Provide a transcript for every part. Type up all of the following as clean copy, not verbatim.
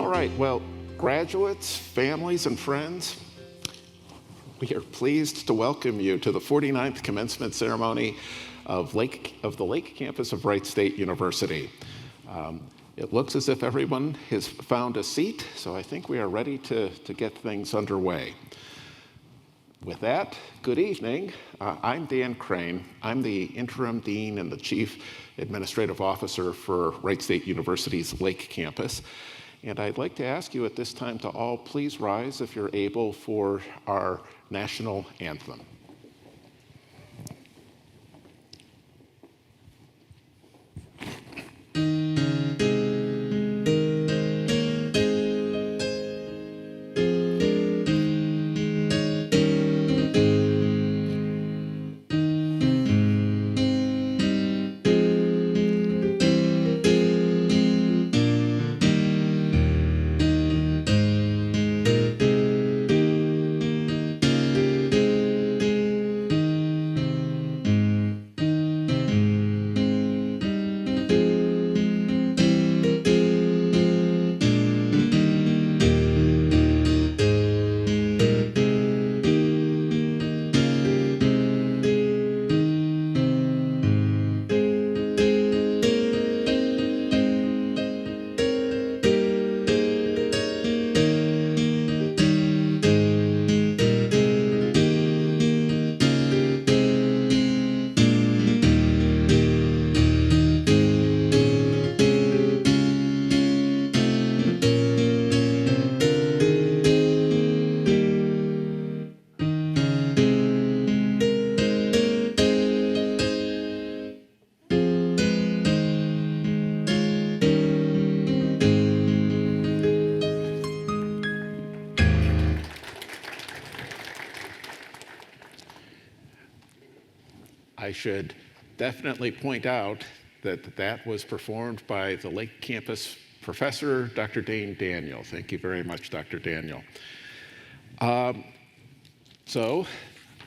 All right, well, graduates, families, and friends, we are pleased to welcome you to the 49th commencement ceremony of the Lake Campus of Wright State University. It looks as if everyone has found a seat, so I think we are ready to get things underway. With that, good evening. I'm Dan Crane. I'm the interim dean and the chief administrative officer for Wright State University's Lake Campus. And I'd like to ask you at this time to all please rise if you're able for our national anthem. I should definitely point out that that was performed by the Lake Campus professor, Dr. Dane Daniel. Thank you very much, Dr. Daniel. So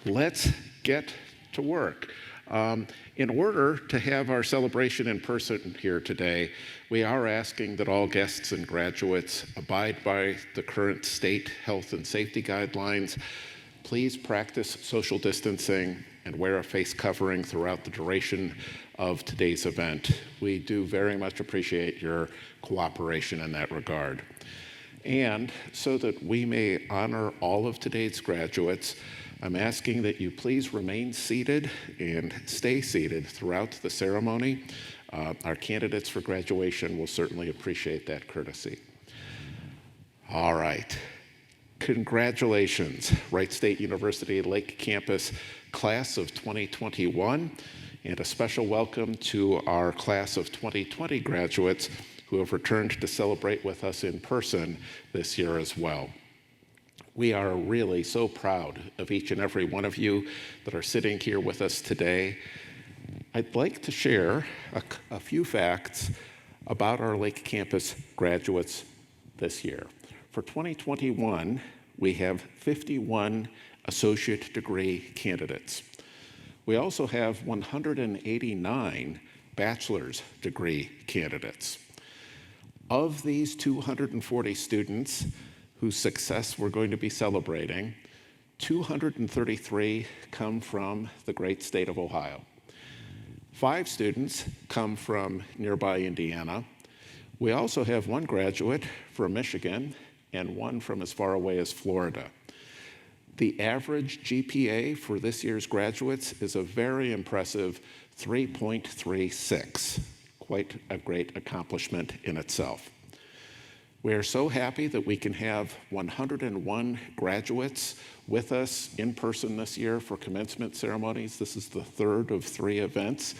let's get to work. In order to have our celebration in person here today, we are asking that all guests and graduates abide by the current state health and safety guidelines. Please practice social distancing and wear a face covering throughout the duration of today's event. We do very much appreciate your cooperation in that regard. And so that we may honor all of today's graduates, I'm asking that you please remain seated and stay seated throughout the ceremony. Our candidates for graduation will certainly appreciate that courtesy. All right. Congratulations, Wright State University Lake Campus class of 2021, and a special welcome to our class of 2020 graduates who have returned to celebrate with us in person this year as well. We are really so proud of each and every one of you that are sitting here with us today. I'd like to share a few facts about our Lake Campus graduates this year. For 2021, we have 51 associate degree candidates. We also have 189 bachelor's degree candidates. Of these 240 students whose success we're going to be celebrating, 233 come from the great state of Ohio. 5 students come from nearby Indiana. We also have 1 graduate from Michigan and 1 from as far away as Florida. The average GPA for this year's graduates is a very impressive 3.36, quite a great accomplishment in itself. We are so happy that we can have 101 graduates with us in person this year for commencement ceremonies. This is the 3rd of 3 events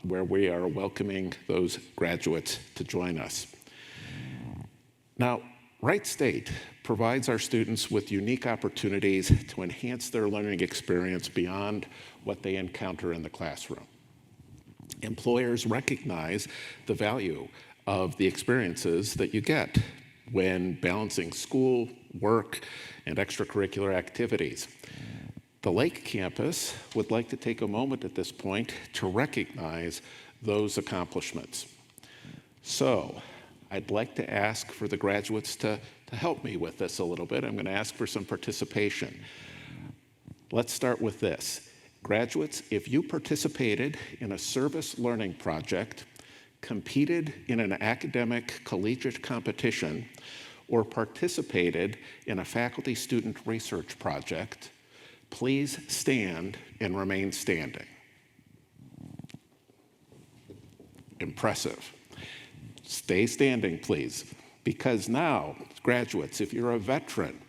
where we are welcoming those graduates to join us. Now, Wright State provides our students with unique opportunities to enhance their learning experience beyond what they encounter in the classroom. Employers recognize the value of the experiences that you get when balancing school, work, and extracurricular activities. The Lake Campus would like to take a moment at this point to recognize those accomplishments. So, I'd like to ask for the graduates to help me with this a little bit. I'm going to ask for some participation. Let's start with this. Graduates, if you participated in a service learning project, competed in an academic collegiate competition, or participated in a faculty-student research project, please stand and remain standing. Impressive. Stay standing, please, because now, graduates, if you're a veteran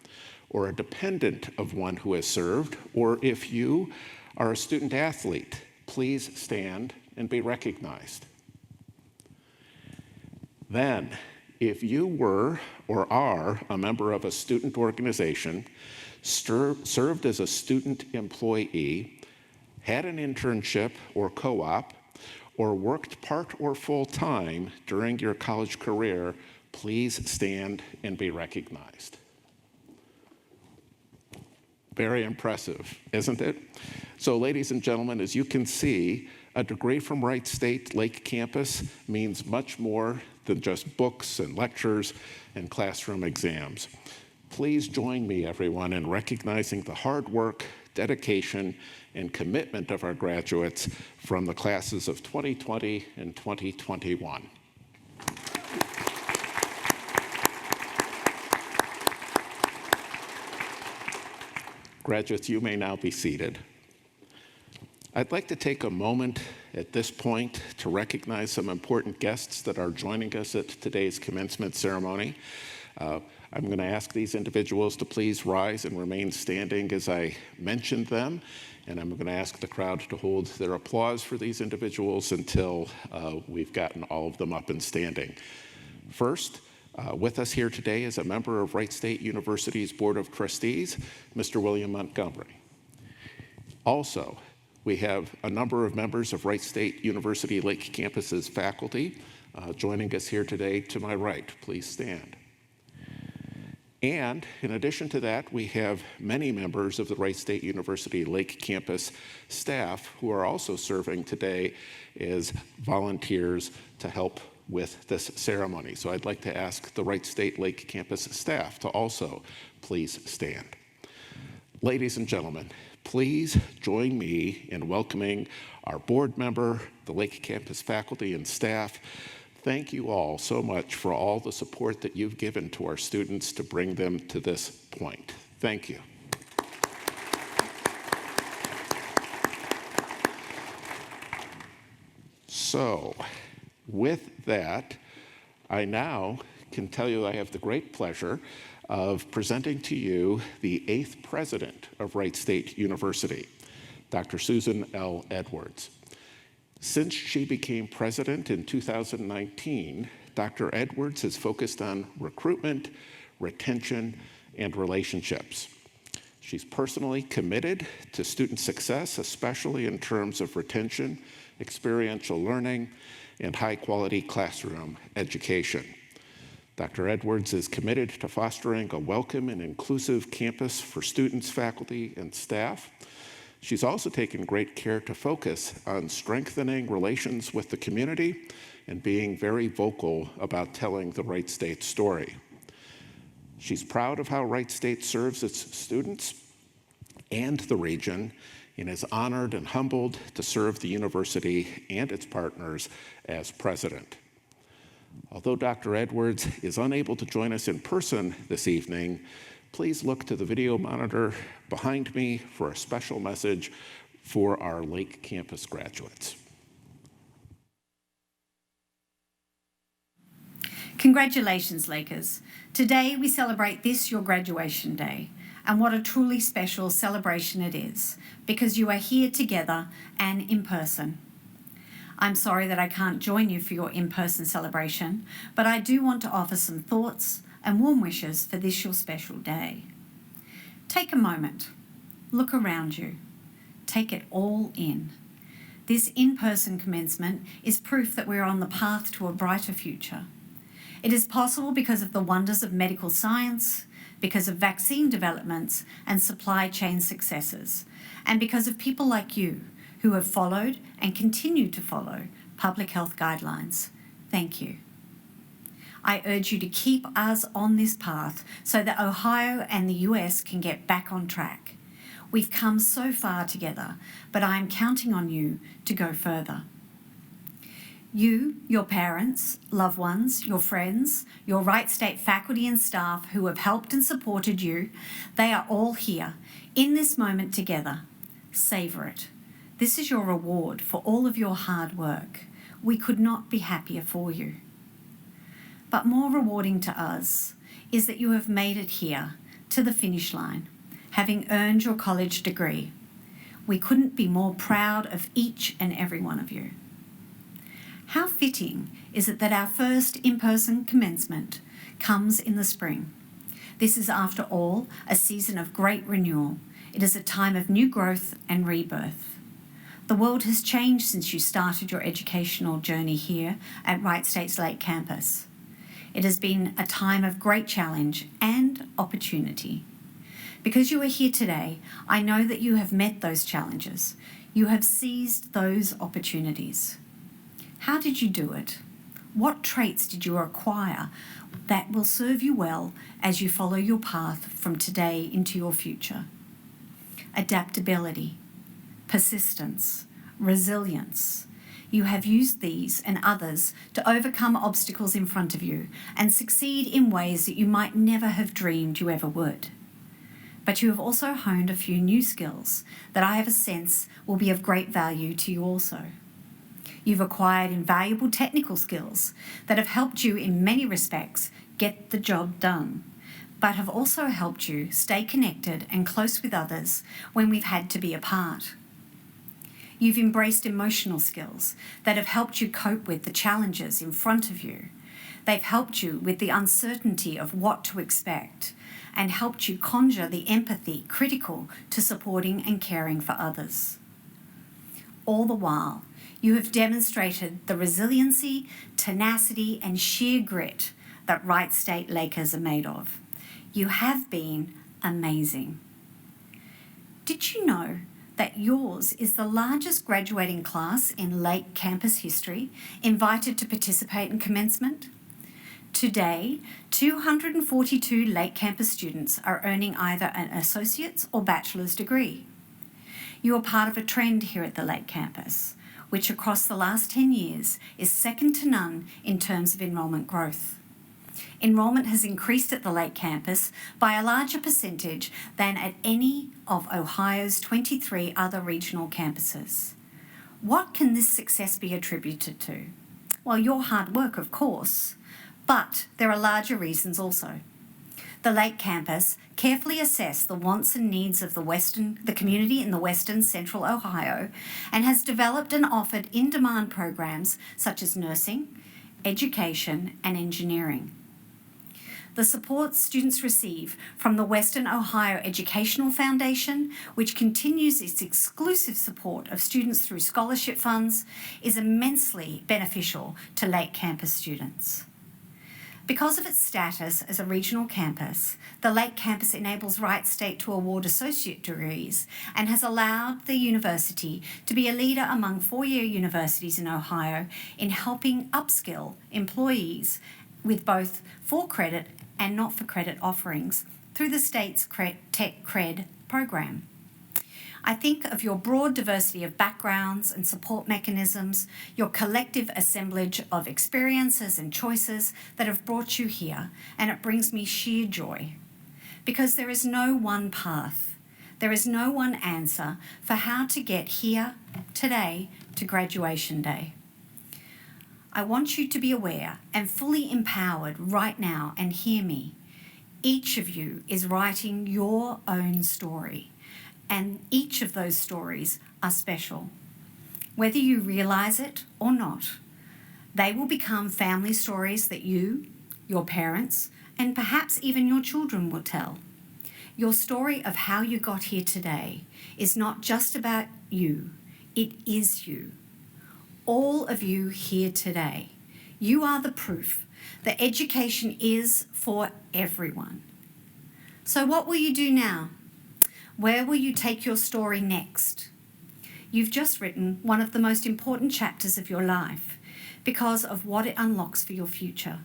or a dependent of one who has served, or if you are a student athlete, please stand and be recognized. Then, if you were or are a member of a student organization, served as a student employee, had an internship or co-op, or worked part or full-time during your college career, please stand and be recognized. Very impressive, isn't it? So, ladies and gentlemen, as you can see, a degree from Wright State Lake Campus means much more than just books and lectures and classroom exams. Please join me, everyone, in recognizing the hard work, dedication, and commitment of our graduates from the classes of 2020 and 2021. Graduates, you may now be seated. I'd like to take a moment at this point to recognize some important guests that are joining us at today's commencement ceremony. I'm going to ask these individuals to please rise and remain standing as I mention them, and I'm going to ask the crowd to hold their applause for these individuals until we've gotten all of them up and standing. First, with us here today is a member of Wright State University's Board of Trustees, Mr. William Montgomery. Also, we have a number of members of Wright State University Lake Campus's faculty joining us here today to my right. Please stand. And in addition to that, we have many members of the Wright State University Lake Campus staff who are also serving today as volunteers to help with this ceremony. So I'd like to ask the Wright State Lake Campus staff to also please stand. Ladies and gentlemen, please join me in welcoming our board member, the Lake Campus faculty and staff. Thank you all so much for all the support that you've given to our students to bring them to this point. Thank you. So, with that, I now can tell you I have the great pleasure of presenting to you the 8th president of Wright State University, Dr. Susan L. Edwards. Since she became president in 2019, Dr. Edwards has focused on recruitment, retention, and relationships. She's personally committed to student success, especially in terms of retention, experiential learning, and high-quality classroom education. Dr. Edwards is committed to fostering a welcome and inclusive campus for students, faculty, and staff. She's also taken great care to focus on strengthening relations with the community and being very vocal about telling the Wright State story. She's proud of how Wright State serves its students and the region, and is honored and humbled to serve the university and its partners as president. Although Dr. Edwards is unable to join us in person this evening, please look to the video monitor behind me for a special message for our Lake Campus graduates. Congratulations, Lakers. Today we celebrate this, your graduation day, and what a truly special celebration it is, because you are here together and in person. I'm sorry that I can't join you for your in-person celebration, but I do want to offer some thoughts and warm wishes for this, your special day. Take a moment, look around you, take it all in. This in-person commencement is proof that we're on the path to a brighter future. It is possible because of the wonders of medical science, because of vaccine developments and supply chain successes, and because of people like you who have followed and continue to follow public health guidelines. Thank you. I urge you to keep us on this path so that Ohio and the US can get back on track. We've come so far together, but I am counting on you to go further. You, your parents, loved ones, your friends, your Wright State faculty and staff who have helped and supported you, they are all here in this moment together. Savour it. This is your reward for all of your hard work. We could not be happier for you. But more rewarding to us is that you have made it here to the finish line, having earned your college degree. We couldn't be more proud of each and every one of you. How fitting is it that our first in-person commencement comes in the spring? This is, after all, a season of great renewal. It is a time of new growth and rebirth. The world has changed since you started your educational journey here at Wright State's Lake Campus. It has been a time of great challenge and opportunity. Because you are here today, I know that you have met those challenges. You have seized those opportunities. How did you do it? What traits did you acquire that will serve you well as you follow your path from today into your future? Adaptability, persistence, resilience. You have used these and others to overcome obstacles in front of you and succeed in ways that you might never have dreamed you ever would. But you have also honed a few new skills that I have a sense will be of great value to you also. You've acquired invaluable technical skills that have helped you in many respects get the job done, but have also helped you stay connected and close with others when we've had to be apart. You've embraced emotional skills that have helped you cope with the challenges in front of you. They've helped you with the uncertainty of what to expect and helped you conjure the empathy critical to supporting and caring for others. All the while, you have demonstrated the resiliency, tenacity, and sheer grit that Wright State Lakers are made of. You have been amazing. Did you know that yours is the largest graduating class in Lake Campus history invited to participate in commencement? Today, 242 Lake Campus students are earning either an associate's or bachelor's degree. You are part of a trend here at the Lake Campus, which across the last 10 years is second to none in terms of enrolment growth. Enrolment has increased at the Lake Campus by a larger percentage than at any of Ohio's 23 other regional campuses. What can this success be attributed to? Well, your hard work, of course, but there are larger reasons also. The Lake Campus carefully assessed the wants and needs of the community in the Western Central Ohio and has developed and offered in-demand programs such as nursing, education, and engineering. The support students receive from the Western Ohio Educational Foundation, which continues its exclusive support of students through scholarship funds, is immensely beneficial to Lake Campus students. Because of its status as a regional campus, the Lake Campus enables Wright State to award associate degrees and has allowed the university to be a leader among four-year universities in Ohio in helping upskill employees with both for-credit and not-for-credit offerings through the state's Tech Cred program. I think of your broad diversity of backgrounds and support mechanisms, your collective assemblage of experiences and choices that have brought you here, and it brings me sheer joy. Because there is no one path, there is no one answer for how to get here today to graduation day. I want you to be aware and fully empowered right now and hear me. Each of you is writing your own story. And each of those stories are special. Whether you realise it or not, they will become family stories that you, your parents, and perhaps even your children will tell. Your story of how you got here today is not just about you, it is you. All of you here today, you are the proof that education is for everyone. So what will you do now? Where will you take your story next? You've just written one of the most important chapters of your life because of what it unlocks for your future.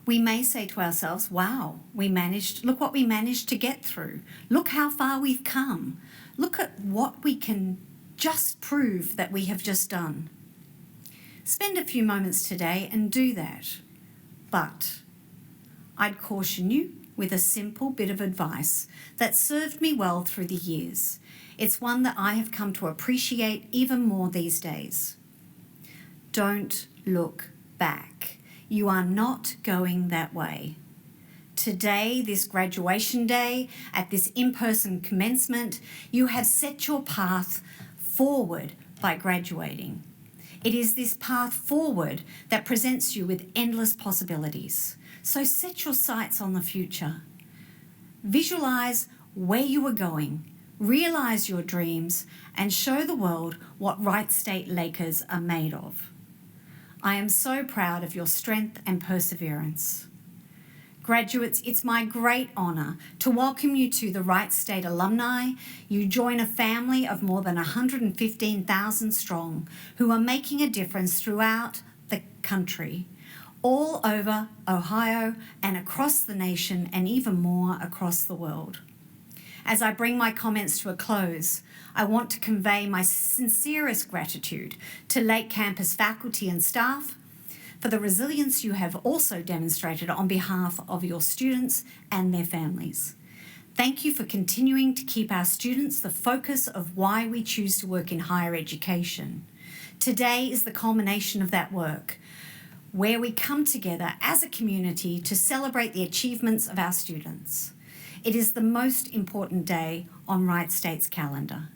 We may say to ourselves, wow, look what we managed to get through. Look how far we've come. Look at what we can just prove that we have just done. Spend a few moments today and do that. But I'd caution you with a simple bit of advice that served me well through the years. It's one that I have come to appreciate even more these days. Don't look back. You are not going that way. Today, this graduation day, at this in-person commencement, you have set your path forward by graduating. It is this path forward that presents you with endless possibilities. So set your sights on the future. Visualize where you are going, realize your dreams, and show the world what Wright State Lakers are made of. I am so proud of your strength and perseverance. Graduates, it's my great honour to welcome you to the Wright State alumni. You join a family of more than 115,000 strong who are making a difference throughout the country, all over Ohio and across the nation, and even more across the world. As I bring my comments to a close, I want to convey my sincerest gratitude to Lake Campus faculty and staff for the resilience you have also demonstrated on behalf of your students and their families. Thank you for continuing to keep our students the focus of why we choose to work in higher education. Today is the culmination of that work, where we come together as a community to celebrate the achievements of our students. It is the most important day on Wright State's calendar.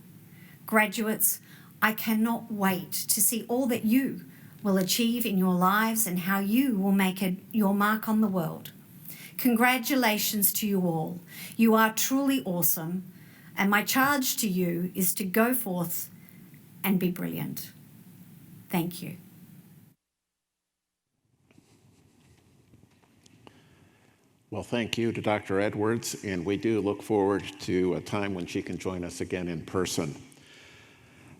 Graduates, I cannot wait to see all that you will achieve in your lives and how you will make your mark on the world. Congratulations to you all. You are truly awesome, and my charge to you is to go forth and be brilliant. Thank you. Well, thank you to Dr. Edwards, and we do look forward to a time when she can join us again in person.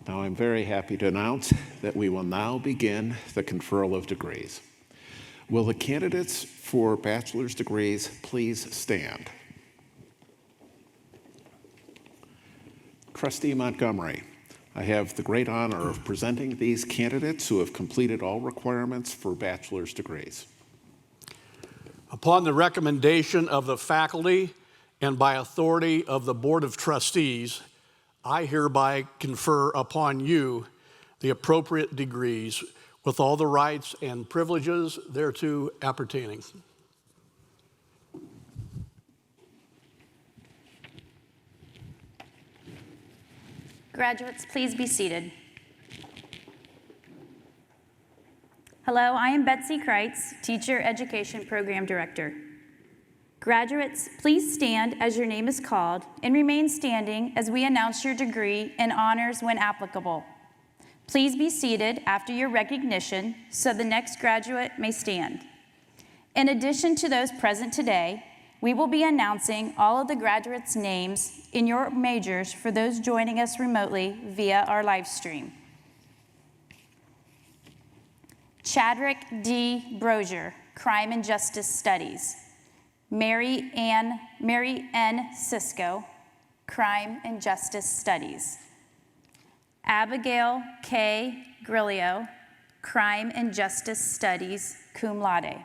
Now, I'm very happy to announce that we will now begin the conferral of degrees. Will the candidates for bachelor's degrees please stand? Trustee Montgomery, I have the great honor of presenting these candidates who have completed all requirements for bachelor's degrees. Upon the recommendation of the faculty and by authority of the Board of Trustees, I hereby confer upon you the appropriate degrees with all the rights and privileges thereto appertaining. Graduates, please be seated. Hello, I am Betsy Kreitz, Teacher Education Program Director. Graduates, please stand as your name is called and remain standing as we announce your degree and honors when applicable. Please be seated after your recognition so the next graduate may stand. In addition to those present today, we will be announcing all of the graduates' names in your majors for those joining us remotely via our live stream. Chadrick D. Brozier, Crime and Justice Studies. Mary N. Cisco, Crime and Justice Studies. Abigail K. Grillo, Crime and Justice Studies, cum laude.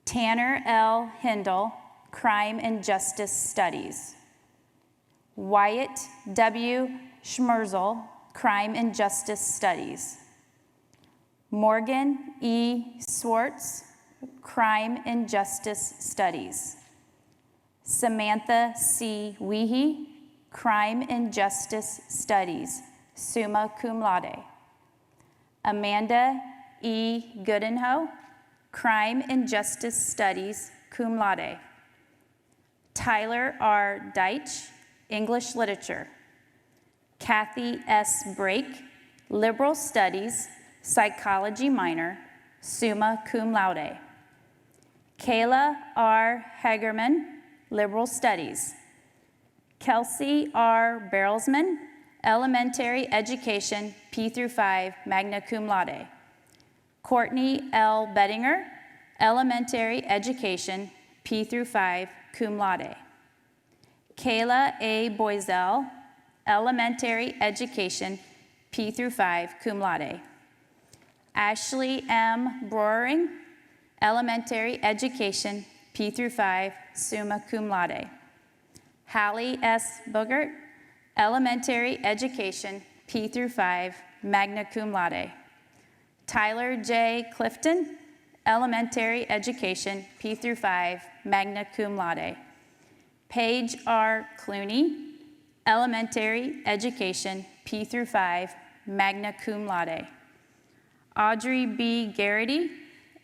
Tanner L. Hindle, Crime and Justice Studies. Wyatt W. Schmerzel, Crime and Justice Studies. Morgan E. Swartz, Crime and Justice Studies. Samantha C. Weehee, Crime and Justice Studies, summa cum laude. Amanda E. Goodenhoe, Crime and Justice Studies, cum laude. Tyler R. Deitch, English Literature. Kathy S. Brake, Liberal Studies, Psychology minor, summa cum laude. Kayla R. Hagerman, Liberal Studies. Kelsey R. Barrelsman, Elementary Education, P through 5, magna cum laude. Courtney L. Bettinger, Elementary Education, P through 5, cum laude. Kayla A. Boisel, Elementary Education, P through 5, cum laude. Ashley M. Broering, Elementary Education, P through 5, summa cum laude. Hallie S. Bogert, Elementary Education, P through 5, magna cum laude. Tyler J. Clifton, Elementary Education, P through 5, magna cum laude. Paige R. Clooney, Elementary Education, P through 5, magna cum laude. Audrey B. Garrity,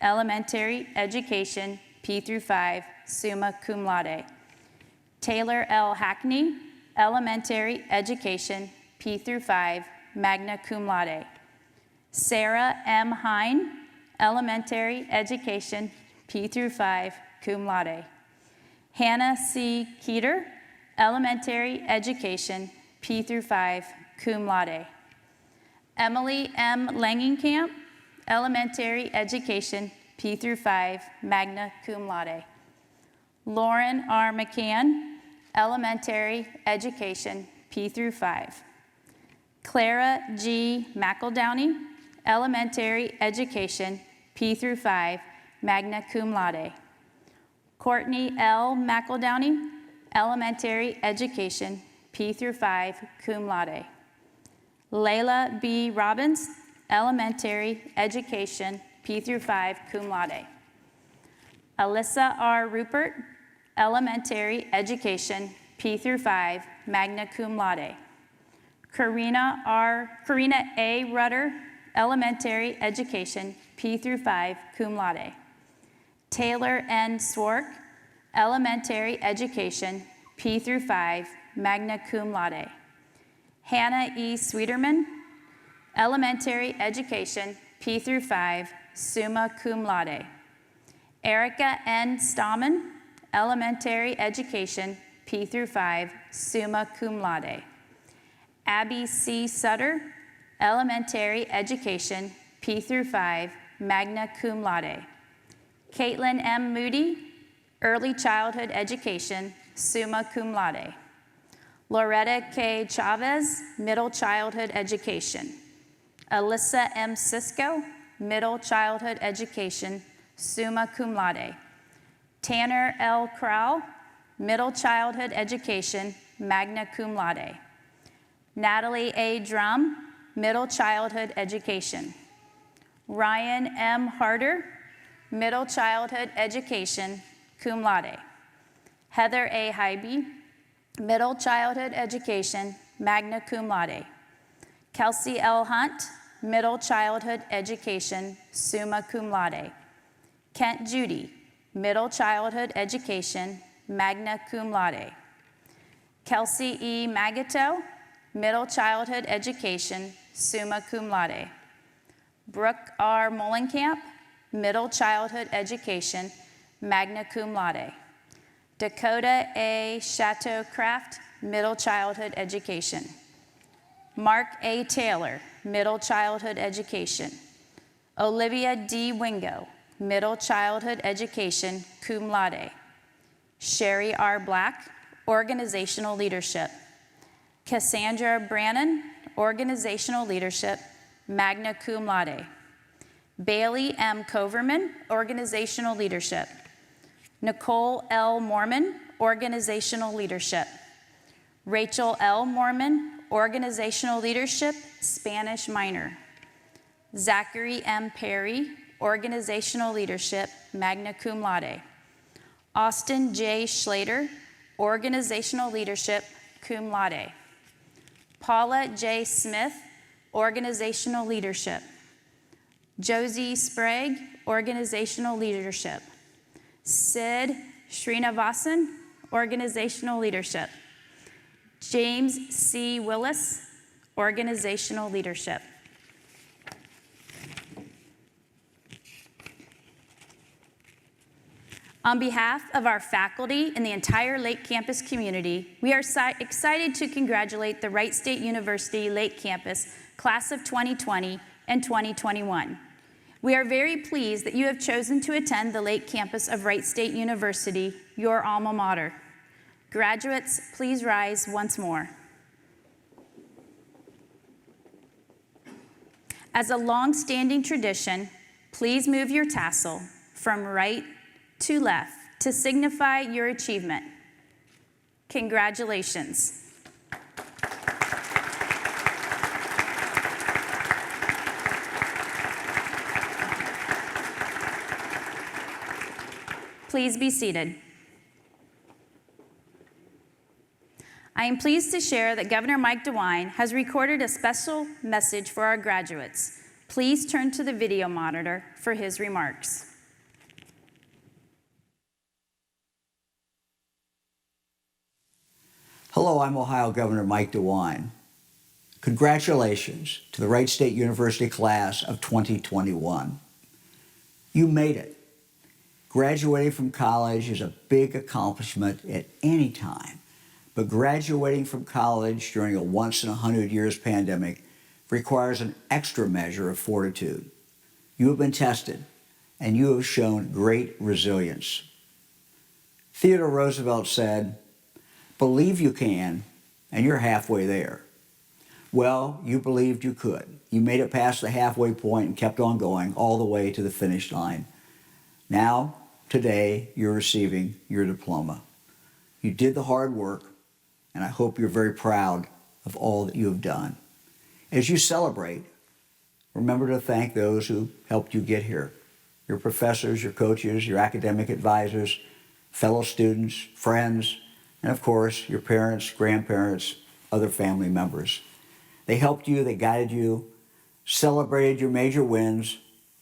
Elementary Education, P through 5, summa cum laude. Taylor L. Hackney, Elementary Education, P through 5, magna cum laude. Sarah M. Hine, Elementary Education, P through 5, cum laude. Hannah C. Keeter, Elementary Education, P through 5, cum laude. Emily M. Langenkamp, Elementary Education, P through 5, magna cum laude. Lauren R. McCann, Elementary Education, P through 5. Clara G. McEldowney, Elementary Education, P through 5, magna cum laude. Courtney L. McEldowney, Elementary Education, P through 5, cum laude. Layla B. Robbins, Elementary Education, P through 5, cum laude. Alyssa R. Rupert, Elementary Education, P through 5, magna cum laude. Karina A. Rudder, Elementary Education, P through 5, cum laude. Taylor N. Swark, Elementary Education, P through 5, magna cum laude. Hannah E. Sweeterman, Elementary Education, P through 5, summa cum laude. Erica N. Stammen, Elementary Education, P through 5, summa cum laude. Abby C. Sutter, Elementary Education, P through 5, magna cum laude. Caitlin M. Moody, Early Childhood Education, summa cum laude. Loretta K. Chavez, Middle Childhood Education. Alyssa M. Cisco, Middle Childhood Education, summa cum laude. Tanner L. Crowell, Middle Childhood Education, magna cum laude. Natalie A. Drum, Middle Childhood Education. Ryan M. Harder, Middle Childhood Education, cum laude. Heather A. Hybe, Middle Childhood Education, magna cum laude. Kelsey L. Hunt, Middle Childhood Education, summa cum laude. Kent Judy, Middle Childhood Education, magna cum laude. Kelsey E. Magato, Middle Childhood Education, summa cum laude. Brooke R. Mullenkamp, Middle Childhood Education, magna cum laude. Dakota A. Chateaucraft, Middle Childhood Education. Mark A. Taylor, Middle Childhood Education. Olivia D. Wingo, Middle Childhood Education, cum laude. Sherry R. Black, Organizational Leadership. Cassandra Brannon, Organizational Leadership, magna cum laude. Bailey M. Coverman, Organizational Leadership. Nicole L. Mormon, Organizational Leadership. Rachel L. Mormon, Organizational Leadership, Spanish minor. Zachary M. Perry, Organizational Leadership, magna cum laude. Austin J. Schlater, Organizational Leadership, cum laude. Paula J. Smith, Organizational Leadership. Josie Sprague, Organizational Leadership. Sid Srinivasan, Organizational Leadership. James C. Willis, Organizational Leadership. On behalf of our faculty and the entire Lake Campus community, we are excited to congratulate the Wright State University Lake Campus Class of 2020 and 2021. We are very pleased that you have chosen to attend the Lake Campus of Wright State University, your alma mater. Graduates, please rise once more. As a long-standing tradition, please move your tassel from right to left to signify your achievement. Congratulations. Please be seated. I am pleased to share that Governor Mike DeWine has recorded a special message for our graduates. Please turn to the video monitor for his remarks. Hello, I'm Ohio Governor Mike DeWine. Congratulations to the Wright State University class of 2021. You made it. Graduating from college is a big accomplishment at any time, but graduating from college during a once-in-100 years pandemic requires an extra measure of fortitude. You have been tested, and you have shown great resilience. Theodore Roosevelt said, "Believe you can, and you're halfway there." Well, you believed you could. You made it past the halfway point and kept on going all the way to the finish line. Now, today, you're receiving your diploma. You did the hard work, and I hope you're very proud of all that you have done. As you celebrate, remember to thank those who helped you get here. Your professors, your coaches, your academic advisors, fellow students, friends, and of course, your parents, grandparents, other family members. They helped you, they guided you, celebrated your major wins,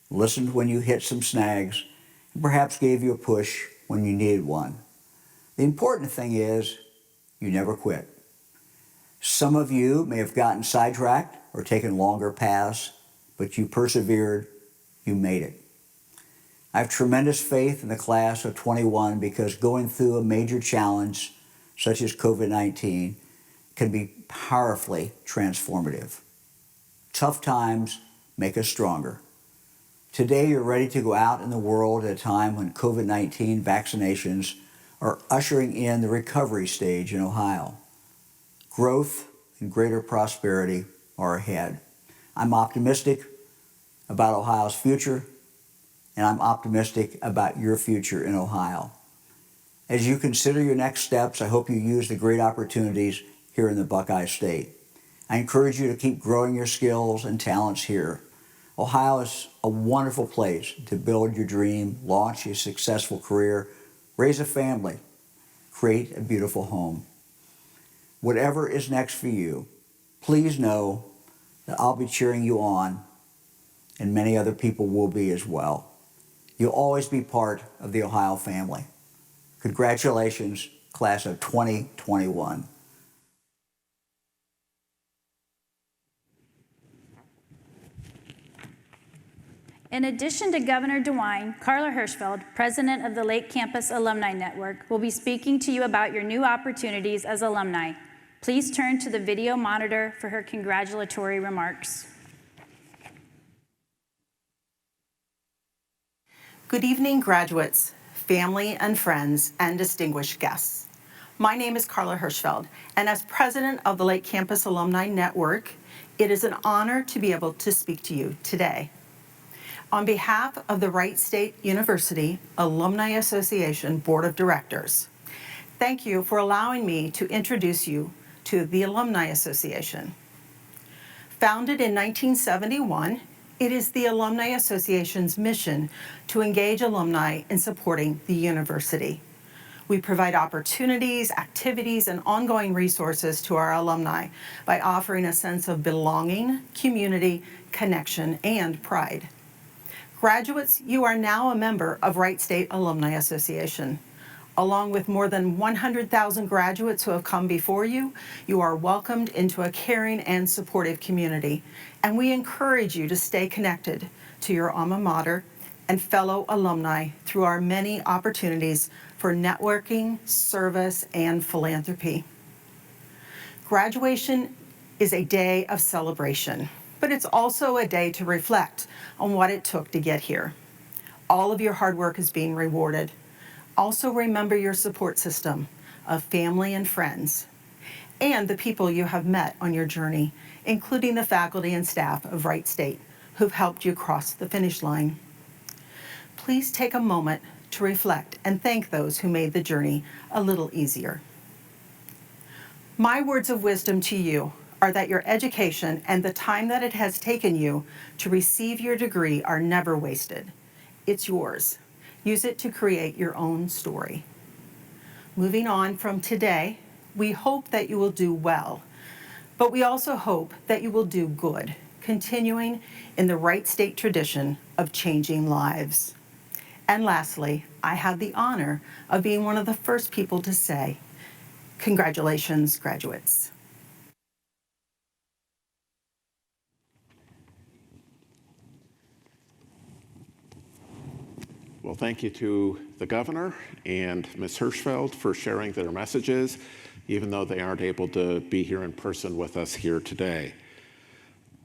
listened when you hit some snags, and perhaps gave you a push when you needed one. The important thing is you never quit. Some of you may have gotten sidetracked or taken longer paths, but you persevered, you made it. I have tremendous faith in the class of 21 because going through a major challenge such as COVID-19 can be powerfully transformative. Tough times make us stronger. Today, you're ready to go out in the world at a time when COVID-19 vaccinations are ushering in the recovery stage in Ohio. Growth and greater prosperity are ahead. I'm optimistic about Ohio's future, and I'm optimistic about your future in Ohio. As you consider your next steps, I hope you use the great opportunities here in the Buckeye State. I encourage you to keep growing your skills and talents here. Ohio is a wonderful place to build your dream, launch a successful career, raise a family, create a beautiful home. Whatever is next for you, please know that I'll be cheering you on, and many other people will be as well. You'll always be part of the Ohio family. Congratulations, class of 2021. In addition to Governor DeWine, Carla Hirschfeld, president of the Lake Campus Alumni Network, will be speaking to you about your new opportunities as alumni. Please turn to the video monitor for her congratulatory remarks. Good evening, graduates, family and friends, and distinguished guests. My name is Carla Hirschfeld, and as president of the Lake Campus Alumni Network, it is an honor to be able to speak to you today. On behalf of the Wright State University Alumni Association Board of Directors, thank you for allowing me to introduce you to the Alumni Association. Founded in 1971, it is the Alumni Association's mission to engage alumni in supporting the university. We provide opportunities, activities, and ongoing resources to our alumni by offering a sense of belonging, community, connection, and pride. Graduates, you are now a member of Wright State Alumni Association. Along with more than 100,000 graduates who have come before you, you are welcomed into a caring and supportive community, and we encourage you to stay connected to your alma mater and fellow alumni through our many opportunities for networking, service, and philanthropy. Graduation is a day of celebration, but it's also a day to reflect on what it took to get here. All of your hard work is being rewarded. Also remember your support system of family and friends, and the people you have met on your journey, including the faculty and staff of Wright State who've helped you cross the finish line. Please take a moment to reflect and thank those who made the journey a little easier. My words of wisdom to you are that your education and the time that it has taken you to receive your degree are never wasted. It's yours. Use it to create your own story. Moving on from today, we hope that you will do well, but we also hope that you will do good, continuing in the Wright State tradition of changing lives. And lastly, I had the honor of being one of the first people to say, congratulations, graduates. Well, thank you to the governor and Ms. Hirschfeld for sharing their messages, even though they aren't able to be here in person with us here today.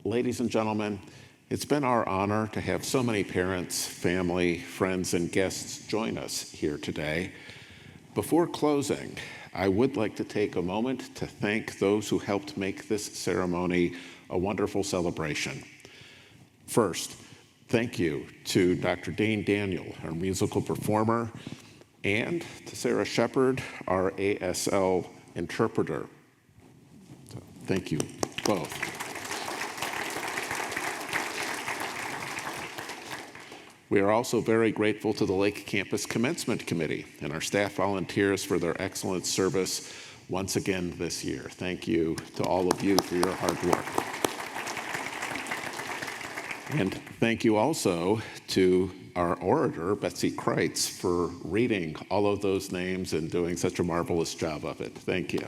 Ladies and gentlemen, it's been our honor to have so many parents, family, friends, and guests join us here today. Before closing, I would like to take a moment to thank those who helped make this ceremony a wonderful celebration. First, thank you to Dr. Dane Daniel, our musical performer, and to Sarah Shepard, our ASL interpreter. So, thank you both. We are also very grateful to the Lake Campus Commencement Committee and our staff volunteers for their excellent service once again this year. Thank you to all of you for your hard work. And thank you also to our orator, Betsy Kreitz, for reading all of those names and doing such a marvelous job of it. Thank you.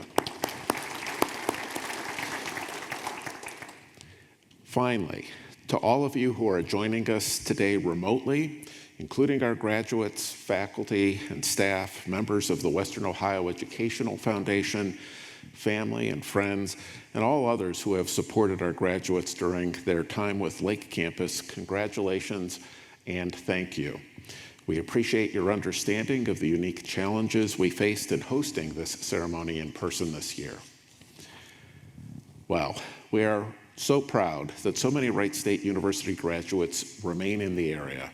Finally, to all of you who are joining us today remotely, including our graduates, faculty, and staff, members of the Western Ohio Educational Foundation, family and friends, and all others who have supported our graduates during their time with Lake Campus, congratulations and thank you. We appreciate your understanding of the unique challenges we faced in hosting this ceremony in person this year. Well, we are so proud that so many Wright State University graduates remain in the area.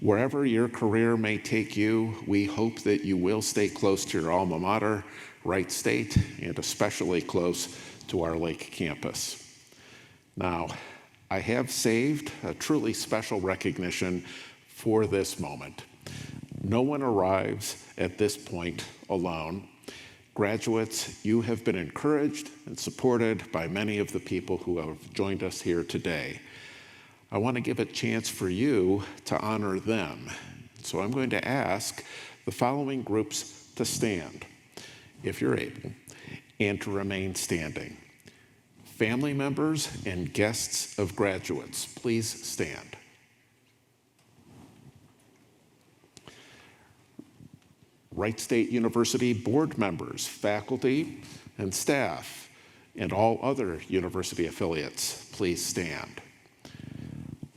Wherever your career may take you, we hope that you will stay close to your alma mater, Wright State, and especially close to our Lake Campus. Now, I have saved a truly special recognition for this moment. No one arrives at this point alone. Graduates, you have been encouraged and supported by many of the people who have joined us here today. I want to give a chance for you to honor them. So I'm going to ask the following groups to stand, if you're able, and to remain standing. Family members and guests of graduates, please stand. Wright State University board members, faculty, and staff, and all other university affiliates, please stand.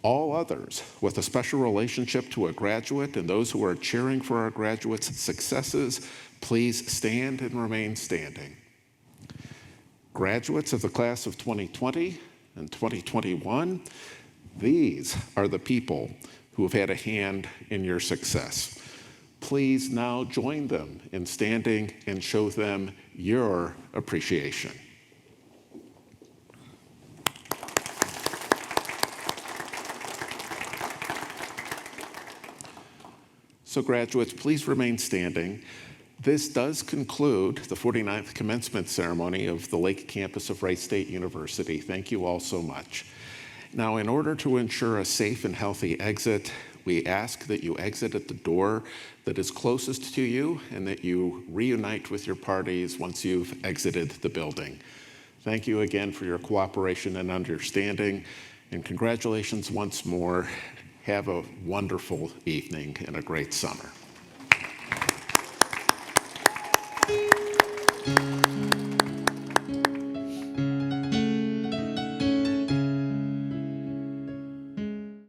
All others with a special relationship to a graduate and those who are cheering for our graduates' successes, please stand and remain standing. Graduates of the class of 2020 and 2021, these are the people who have had a hand in your success. Please now join them in standing and show them your appreciation. So graduates, please remain standing. This does conclude the 49th commencement ceremony of the Lake Campus of Wright State University. Thank you all so much. Now, in order to ensure a safe and healthy exit, we ask that you exit at the door that is closest to you and that you reunite with your parties once you've exited the building. Thank you again for your cooperation and understanding, and congratulations once more. Have a wonderful evening and a great summer.